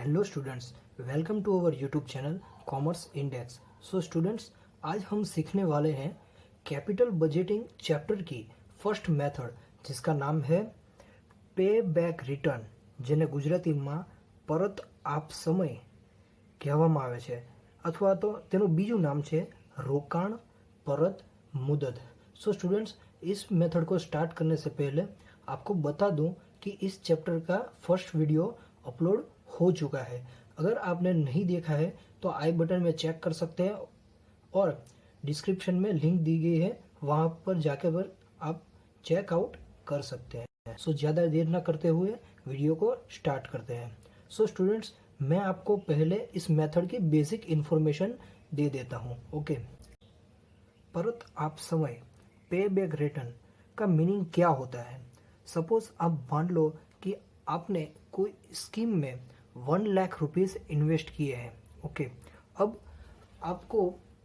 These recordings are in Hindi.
Hello students, welcome to our YouTube channel Commerce Index. So students, आज हम सीखने वाले हैं कैपिटल बजटिंग चैप्टर की फर्स्ट मेथड, जिसका नाम है पे બેક રિટર્ન, જેને ગુજરાતીમાં પરત આપ સમય કહેવામાં આવે છે, અથવા તો તેનું બીજું નામ છે રોકાણ परत मुदत। सो स्टूडेंट्स, इस मेथड को स्टार्ट करने से पहले आपको बता दूं कि इस चैप्टर का फर्स्ट वीडियो अपलोड हो चुका है। अगर आपने नहीं देखा है तो आई बटन में चेक कर सकते हैं और डिस्क्रिप्शन में लिंक दी गई है, वहां पर जाकर आप चेकआउट कर सकते हैं। सो ज़्यादा देर ना करते हुए वीडियो को स्टार्ट करते हैं। सो स्टूडेंट्स, मैं आपको पहले इस मेथड की बेसिक इन्फॉर्मेशन दे देता हूँ। ओके, परत आप समय पे बैक रिटर्न का मीनिंग क्या होता है। सपोज आप मान लो कि आपने कोई स्कीम में 1 लाख रुपीस इन्वेस्ट किए हैं। ओके, अब आपको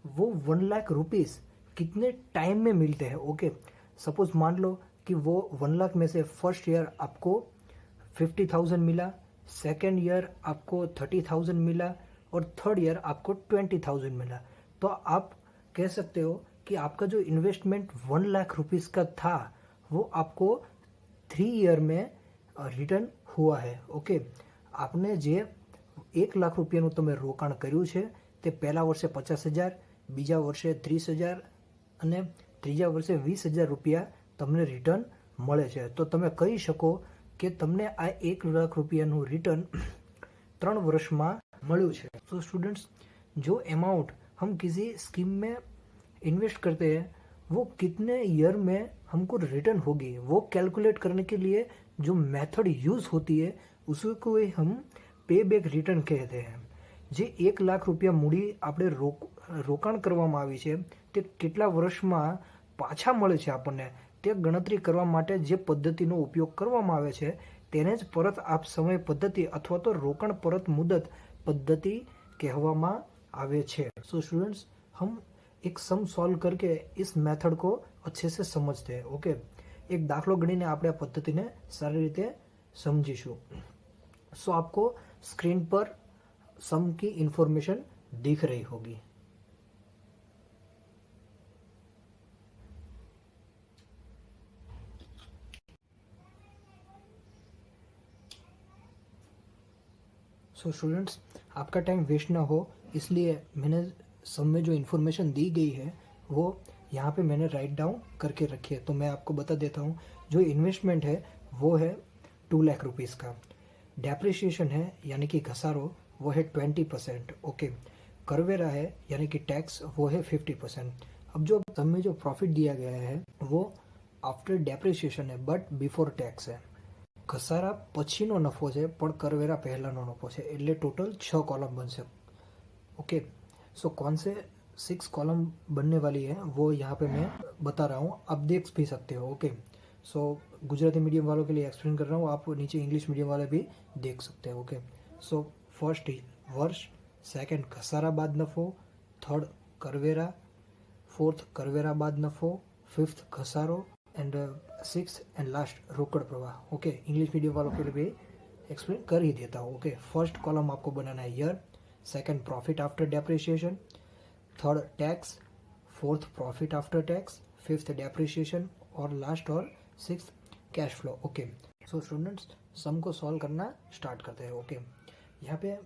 वो 1 लाख रुपीस कितने टाइम में मिलते हैं। ओके, सपोज मान लो कि वो 1 लाख में से फर्स्ट ईयर आपको 50,000 मिला, सेकेंड ईयर आपको 30,000 मिला और थर्ड ईयर आपको 20,000 मिला। तो आप कह सकते हो कि आपका जो इन्वेस्टमेंट 1 लाख रुपीस का था वो आपको 3 ईयर में रिटर्न हुआ है। ओके, आपने જે 1 લાખ રૂપિયાનું તમે રોકાણ કર્યું છે તે પહેલા વર્ષે 50,000, બીજા વર્ષે 30,000 અને ત્રીજા વર્ષે 20,000 રૂપિયા તમને રિટર્ન મળે છે। તો તમે કહી શકો કે તમને આ 1 લાખ રૂપિયાનું રિટર્ન 3 વર્ષમાં મળ્યું છે। तो स्टूडेंट्स, जो अमाउंट हम किसी स्कीम में इन्वेस्ट करते हैं वो कितने ईयर में हमको रिटर्न होगी, वो कैलकुलेट करने के लिए जो मेथड यूज होती है उसको हम पे બેક રિટર્ન કહેते हैं। જે 1 લાખ રૂપિયા મૂડી આપણે રોકાણ કરવામાં આવી છે તે કેટલા વર્ષમાં પાછા મળે છે આપણને, તે ગણતરી કરવા માટે જે પદ્ધતિનો ઉપયોગ કરવામાં આવે છે તેને જ પરત આપ સમય પદ્ધતિ અથવા તો રોકાણ પરત મુદત પદ્ધતિ કહેવામાં આવે છે। सो स्टूडेंट्स, हम एक सम सॉल्व करके इस मेथड को अच्छे से समझते हैं। ओके, एक दाखलो गणीने આપણે આ પદ્ધતિને સારી રીતે समझीशू। सो आपको स्क्रीन पर सम की इंफॉर्मेशन दिख रही होगी। सो स्टूडेंट्स, आपका टाइम वेस्ट ना हो इसलिए मैंने सम में जो इन्फॉर्मेशन दी गई है वो यहाँ पे मैंने राइट डाउन करके रखी है। तो मैं आपको बता देता हूँ, जो इन्वेस्टमेंट है वो है 2 लाख रुपीज़ का। डेप्रिसिएशन है यानी कि घसारो वो है 20%। ओके, करवेरा है यानी कि टैक्स वो है 50%। अब जो हमें जो प्रॉफिट दिया गया है वो आफ्टर डेप्रिसिएशन है बट बिफोर टैक्स है। घसारा पछीनो नफो है पण करवेरा पहलानो नफो है, એટલે टोटल 6 कॉलम बनશે। ओके, सो कौन से 6 कॉलम बनने वाली है वो यहाँ पे मैं बता रहा हूँ, आप देख भी सकते हो। ओके, सो गुजराती मीडियम वालों के लिए एक्सप्लेन कर रहा हूँ, आप नीचे इंग्लिश मीडियम वाले भी देख सकते हो। ओके, सो फर्स्ट वर्ष, सेकंड घसारा बाद नफो, थर्ड करवेरा, फोर्थ करवेरा बाद नफो, फिफ्थ घसारो एंड सिक्स एंड लास्ट रोकड़ प्रवाह। ओके, इंग्लिश मीडियम वालों के लिए भी एक्सप्लेन कर ही देता हूँ। ओके, फर्स्ट कॉलम आपको बनाना है year, second profit after depreciation, third tax, fourth profit after tax, fifth depreciation और लास्ट और six cash flow. Okay, so students, sum को सॉल्व करना स्टार्ट करते हैं। ओके, यहाँ पे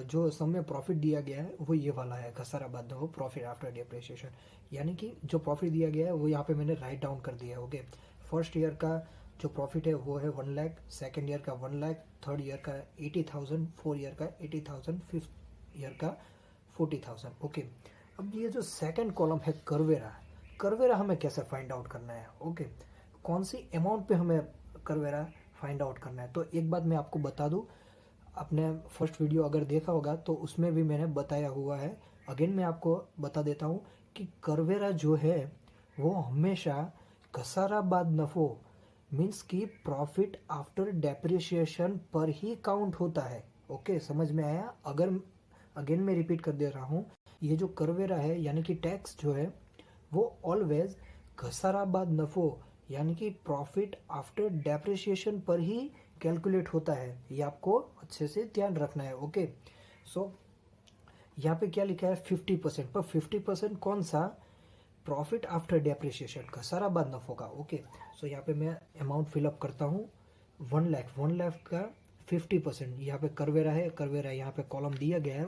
जो सम में प्रॉफिट दिया गया है वो ये वाला है, घसारा बाद हो प्रॉफिट आफ्टर डेप्रिसिएशन, यानी कि जो प्रॉफिट दिया गया है वो यहाँ पे मैंने राइट डाउन कर दिया है। ओके, फर्स्ट ईयर का जो प्रॉफिट है वो है 1 लाख, सेकेंड ईयर का 1 लाख, थर्ड ईयर का 80,000, फोर्थ ईयर का 80,000, फिफ्थ ईयर का 40,000। ओके, अब ये जो सेकेंड कॉलम है करवेरा, करवेरा हमें कैसे फाइंड आउट करना है। ओके, कौन सी अमाउंट पे हमें करवेरा फाइंड आउट करना है। तो एक बात मैं आपको बता दूं, आपने फर्स्ट वीडियो अगर देखा होगा तो उसमें भी मैंने बताया हुआ है, अगेन मैं आपको बता देता हूं कि करवेरा जो है वो हमेशा घसारा बाद नफो मीन्स कि प्रॉफिट आफ्टर डेप्रिसिएशन पर ही काउंट होता है। ओके, समझ में आया। अगर अगेन मैं रिपीट कर दे रहा हूँ, ये जो करवेरा है यानी कि टैक्स जो है वो ऑलवेज घसारा बाद नफो यानी कि प्रॉफिट आफ्टर डेप्रिसिएशन पर ही कैलकुलेट होता है, ये आपको अच्छे से ध्यान रखना है। ओके, सो यहाँ पे क्या लिखा है 50%, पर 50% कौन सा? प्रॉफिट आफ्टर डेप्रिसिएशन का, सारा बाद नफो का। ओके, सो यहाँ पे मैं अमाउंट फिलअप करता हूँ 1 लाख का 50%। यहाँ पे करवेरा है, करवेरा यहाँ पे कॉलम दिया गया है,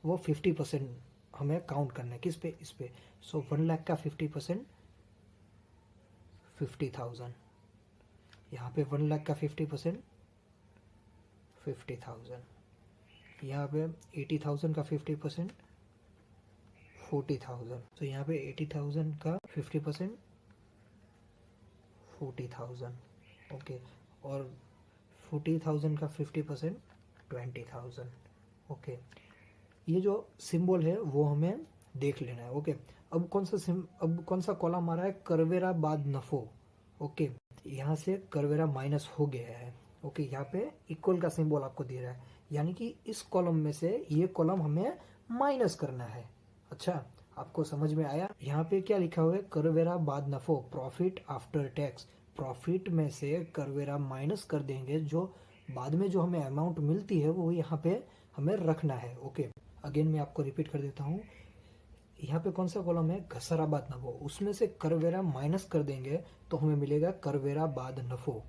वो 50% हमें काउंट करना है। किस पे? इस पे। सो 1 लाख का 50% 50,000। यहाँ पे 1 लाख का 50% 50,000। यहाँ पे 80,000 का 50% 40,000। तो यहाँ पे 80,000 का 50% 40,000। ओके, और 40,000 का 50% 20,000। ओके, ये जो सिंबल है वो हमें देख लेना है। ओके, अब कौन सा कॉलम आ रहा है? करवेरा बाद नफो। ओके, यहाँ से करवेरा माइनस हो गया है। ओके, यहाँ पे इक्वल का सिंबल आपको दे रहा है, यानी कि इस कॉलम में से ये कॉलम हमें माइनस करना है। अच्छा, आपको समझ में आया? यहाँ पे क्या लिखा हुआ है? करवेरा बाद नफो, प्रॉफिट आफ्टर टैक्स। प्रॉफिट में से करवेरा माइनस कर देंगे, जो बाद में जो हमें अमाउंट मिलती है वो यहाँ पे हमें रखना है। ओके, अगेन मैं आपको रिपीट कर देता हूँ। यहाँ पे कौन सा कॉलम है? घसारा बाद नफो, उसमें से करवेरा माइनस कर देंगे तो हमें मिलेगा करवेरा बाद नफो।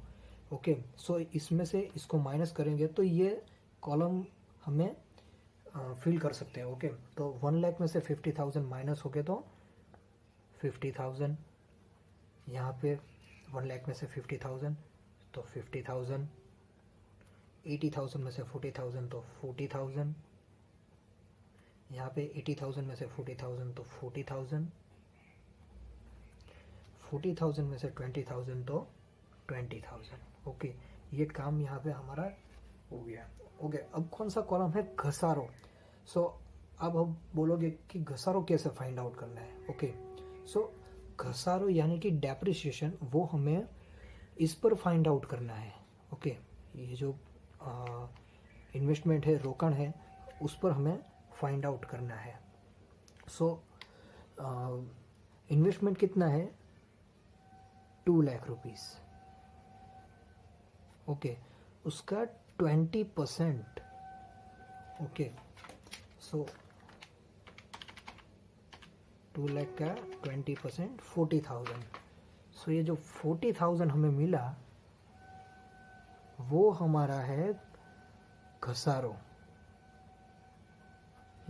ओके, सो इसमें से इसको माइनस करेंगे तो ये कॉलम हमें फिल कर सकते हैं। ओके, तो 1 लाख में से 50,000 माइनस हो गए तो 50,000। यहाँ पे 1 लाख में से 50,000 तो 50,000। 80,000 में से 40,000 तो 40,000। यहाँ पे 80,000 में से 40,000 तो 40,000। 40,000 में से 20,000 तो 20,000। ओके, ये काम यहाँ पे हमारा हो गया। ओके, अब कौन सा कॉलम है? घसारो। सो अब हम बोलोगे कि घसारो कैसे फाइंड आउट करना है। ओके, सो घसारो यानी कि डेप्रिसिएशन, वो हमें इस पर फाइंड आउट करना है। ओके, ये जो इन्वेस्टमेंट है, रोकड़ है, उस पर हमें फाइंड आउट करना है। सो इन्वेस्टमेंट कितना है? 2 लाख रुपीस। ओके, उसका 20%। ओके, सो 2 लाख का 20% 40,000। सो ये जो 40,000 हमें मिला वो हमारा है घसारो,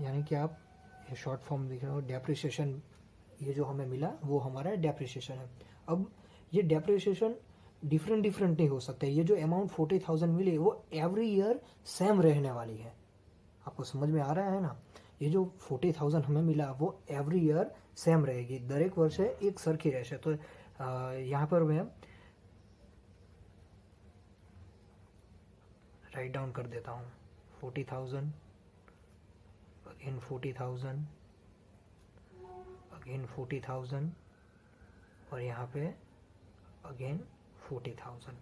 यानी कि आप ये शॉर्ट फॉर्म देख रहे हो, डेप्रिसिएशन। ये जो हमें मिला वो हमारा डेप्रिसिएशन है। अब ये डेप्रिसिएशन डिफरेंट नहीं हो सकता है। ये जो अमाउंट 40,000 मिली वो एवरी ईयर सेम रहने वाली है। आपको समझ में आ रहा है ना? ये जो 40,000 हमें मिला वो एवरी ईयर सेम रहेगी, दरेक वर्ष एक सरखी રહેશે। तो यहाँ पर मैं राइट डाउन कर देता हूँ 40,000, अगेन 40,000, अगेन 40,000 और यहाँ पे अगेन 40,000।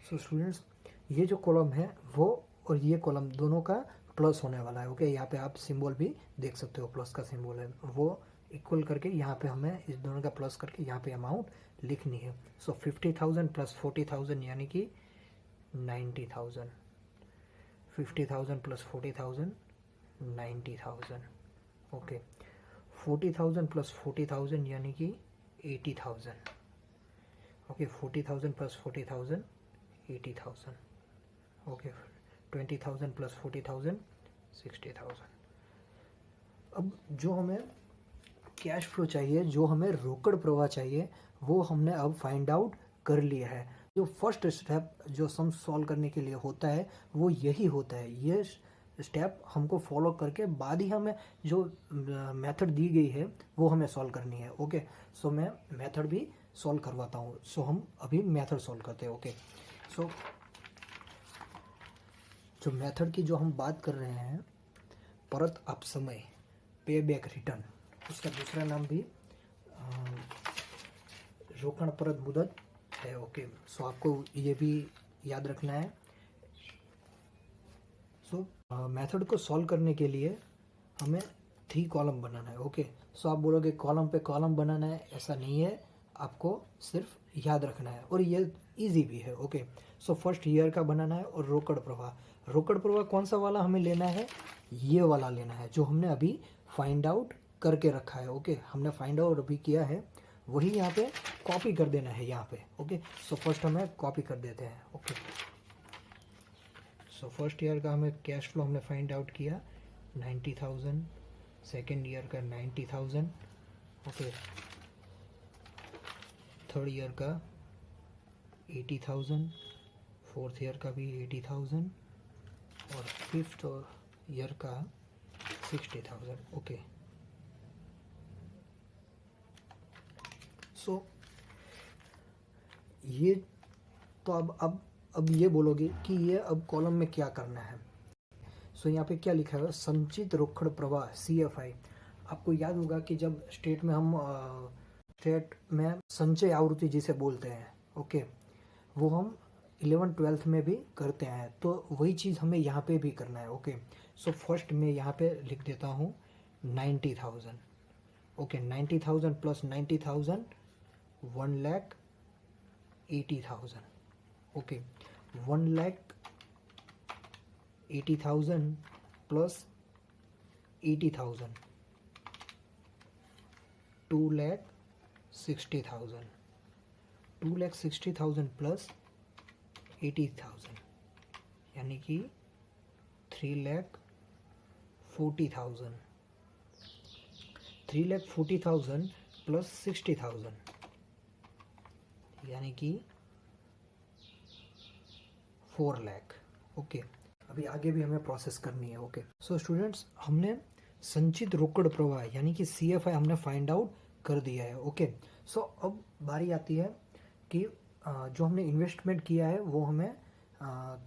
सो स्टूडेंट्स, ये जो कॉलम है वो और ये कॉलम दोनों का प्लस होने वाला है। ओके, यहाँ पे आप सिंबल भी देख सकते हो, प्लस का सिंबल है, वो इक्वल करके यहाँ पे हमें इस दोनों का प्लस करके यहाँ पे अमाउंट लिखनी है। सो 50,000 प्लस 40,000 यानी कि 90,000। 50,000 प्लस 40,000 90,000। ओके, 40,000 प्लस 40,000 यानी कि 80,000। Okay, 40,000 plus 40,000 80,000। Okay, 20,000 plus 40,000 60,000। अब जो हमें कैश फ्लो चाहिए, जो हमें रोकड़ प्रवाह चाहिए, वो हमने अब फाइंड आउट कर लिया है। जो फर्स्ट स्टेप जो सम सॉल्व करने के लिए होता है वो यही होता है। ये स्टेप हमको फॉलो करके बाद ही हमें जो मेथड दी गई है वो हमें सॉल्व करनी है। ओके, सो मैं मेथड भी सॉल्व करवाता हूँ। सो हम अभी मेथड सॉल्व करते हैं। ओके, सो जो मेथड की जो हम बात कर रहे हैं, परत आप समय, पे बैक रिटर्न, उसका दूसरा नाम भी रोकड़ परत मुदत है। ओके, सो आपको ये भी याद रखना है। सो मेथड को सॉल्व करने के लिए हमें 3 कॉलम बनाना है। ओके, सो आप बोलोगे कॉलम पे कॉलम बनाना है, ऐसा नहीं है, आपको सिर्फ याद रखना है। और ये इजी भी है। ओके, सो फर्स्ट ईयर का बनाना है। और रोकड़ प्रवाह कौन सा वाला हमें लेना है, ये वाला लेना है जो हमने अभी फाइंड आउट करके रखा है। ओके, हमने फाइंड आउट अभी किया है, वही यहाँ पे कॉपी कर देना है यहाँ पे। ओके, सो फर्स्ट हमें कॉपी कर देते हैं। ओके, सो फर्स्ट ईयर का हमें कैश फ्लो हमने फाइंड आउट किया 90,000, सेकेंड ईयर का 90,000। ओके, थर्ड ईयर का 80,000, फोर्थ ईयर का भी 80,000 और फिफ्थ ईयर का 60,000। ओके, सो ये तो अब ये बोलोगे कि ये अब कॉलम में क्या करना है। सो यहाँ पे क्या लिखा है, संचित रोकड़ प्रवाह CFI। आपको याद होगा कि जब स्टेट में संचय आवृत्ति जिसे बोलते हैं, ओके, वो हम 11th-12th में भी करते हैं, तो वही चीज़ हमें यहाँ पे भी करना है। ओके, सो फर्स्ट मैं यहाँ पे लिख देता हूँ 90,000। Okay, 90,000 plus 90,000 1,80,000। Okay, 1,80,000 plus 80,000 2,60,000। 2,60,000 plus 80,000 यानी कि 3,40,000। 3,40,000 प्लस 60,000 यानी कि 4 लाख। ओके, अभी आगे भी हमें प्रोसेस करनी है। ओके, सो स्टूडेंट्स, हमने संचित रोकड़ प्रवाह यानी कि CFI हमने फाइंड आउट कर दिया है। ओके, सो अब बारी आती है कि जो हमने इन्वेस्टमेंट किया है वो हमें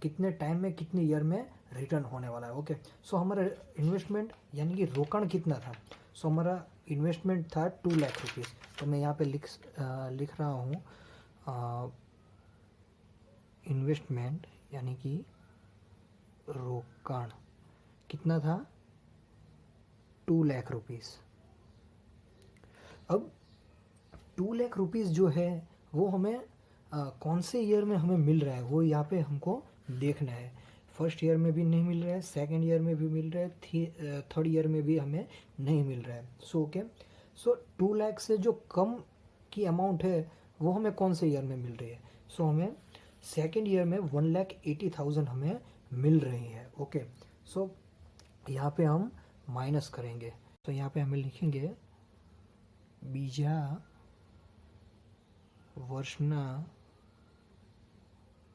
कितने टाइम में, कितने ईयर में रिटर्न होने वाला है। ओके, सो हमारा इन्वेस्टमेंट यानी कि रोकड़ कितना था। सो हमारा इन्वेस्टमेंट था 2 लाख रुपीज़। तो मैं यहाँ पे लिख रहा हूँ इन्वेस्टमेंट यानी कि रोकड़ कितना था, 2 लाख रुपीज़। अब 2 लाख रुपीज़ जो है वो हमें कौन से ईयर में हमें मिल रहा है वो यहाँ पे हमको देखना है। फर्स्ट ईयर में भी नहीं मिल रहा है, सेकेंड ईयर में भी मिल रहा है, थर्ड ईयर में भी हमें नहीं मिल रहा है। सो ओके, सो 2 लाख से जो कम की अमाउंट है वो हमें कौन से ईयर में मिल रही है। सो हमें सेकेंड ईयर में 1,80,000 हमें मिल रही है। ओके, सो यहाँ पे हम माइनस करेंगे। तो यहाँ पे हमें लिखेंगे बीजा वर्षना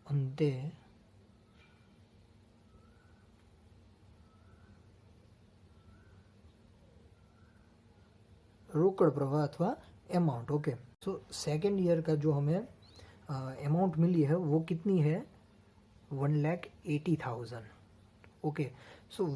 अंते रोकड़ प्रवाह अथवा amount. Okay, so second year का जो हमें अमाउंट मिली है वो कितनी है, 1,80,000। ओके, सो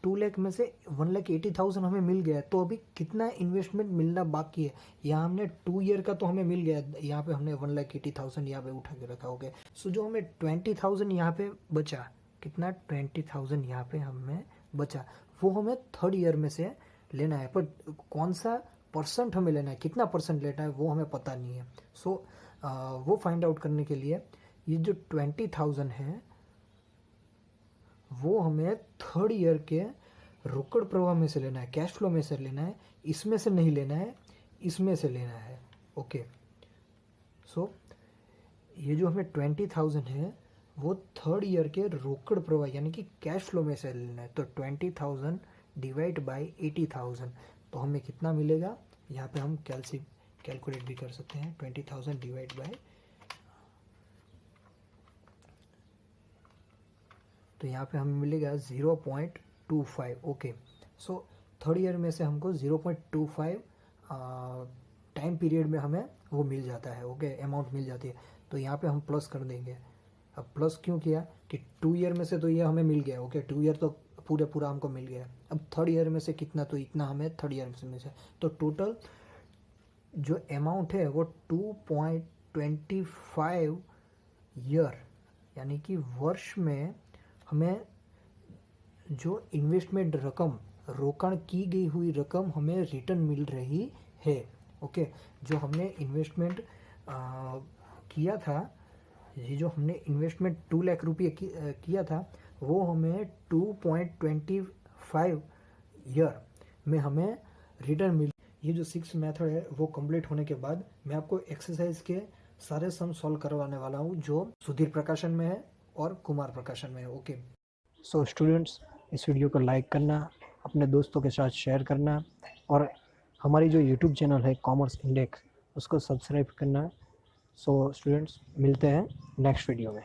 2 लाख में से 1,80,000 हमें मिल गया, तो अभी कितना इन्वेस्टमेंट मिलना बाकी है। यहाँ हमने 2 ईयर का तो हमें मिल गया, यहाँ पे हमने 1,80,000 यहाँ पे उठा के रखा। ओके, सो जो हमें 20,000 यहाँ पे बचा, कितना 20,000 यहाँ पे हमें बचा, वो हमें थर्ड ईयर में से लेना है। पर कौन सा परसेंट हमें लेना है, कितना परसेंट लेना है वो हमें पता नहीं है। सो वो फाइंड आउट करने के लिए ये जो 20,000 है वो हमें थर्ड ईयर के रोकड़ प्रवाह में से लेना है, कैश फ्लो में से लेना है, इसमें से नहीं लेना है, इसमें से लेना है। ओके, सो ये जो हमें 20,000 है वो थर्ड ईयर के रोकड़ प्रवाह यानी कि कैश फ्लो में से लेना है। तो 20,000 डिवाइड बाई 80,000 तो हमें कितना मिलेगा, यहाँ पे हम कैलकुलेट भी कर सकते हैं। 20,000 डिवाइड बाई, तो यहाँ पे हमें मिलेगा 0.25। ओके, सो थर्ड ईयर में से हमको 0.25 टाइम पीरियड में हमें वो मिल जाता है। ओके, अमाउंट मिल जाती है। तो यहाँ पे हम प्लस कर देंगे। अब प्लस क्यों किया कि 2 ईयर में से तो ये हमें मिल गया। ओके, 2 ईयर तो पूरा हमको मिल गया। अब थर्ड ईयर में से कितना, तो इतना हमें थर्ड ईयर में से, तो टोटल जो अमाउंट है वो 2.25 ईयर यानी कि वर्ष में हमें जो इन्वेस्टमेंट रकम, रोकड़ की गई हुई रकम हमें रिटर्न मिल रही है। ओके, जो हमने इन्वेस्टमेंट किया था ये जो हमने इन्वेस्टमेंट 2 लाख रुपये किया था वो हमें 2.25 ईयर में हमें रिटर्न मिल। ये जो 6 मेथड है वो कंप्लीट होने के बाद मैं आपको एक्सरसाइज के सारे सम सॉल्व करवाने वाला हूँ जो सुधीर प्रकाशन में है और कुमार प्रकाशन में है। ओके, सो स्टूडेंट्स, इस वीडियो को लाइक करना, अपने दोस्तों के साथ शेयर करना और हमारी जो यूट्यूब चैनल है कॉमर्स इंडेक्स उसको सब्सक्राइब करना। सो स्टूडेंट्स, मिलते हैं नेक्स्ट वीडियो में।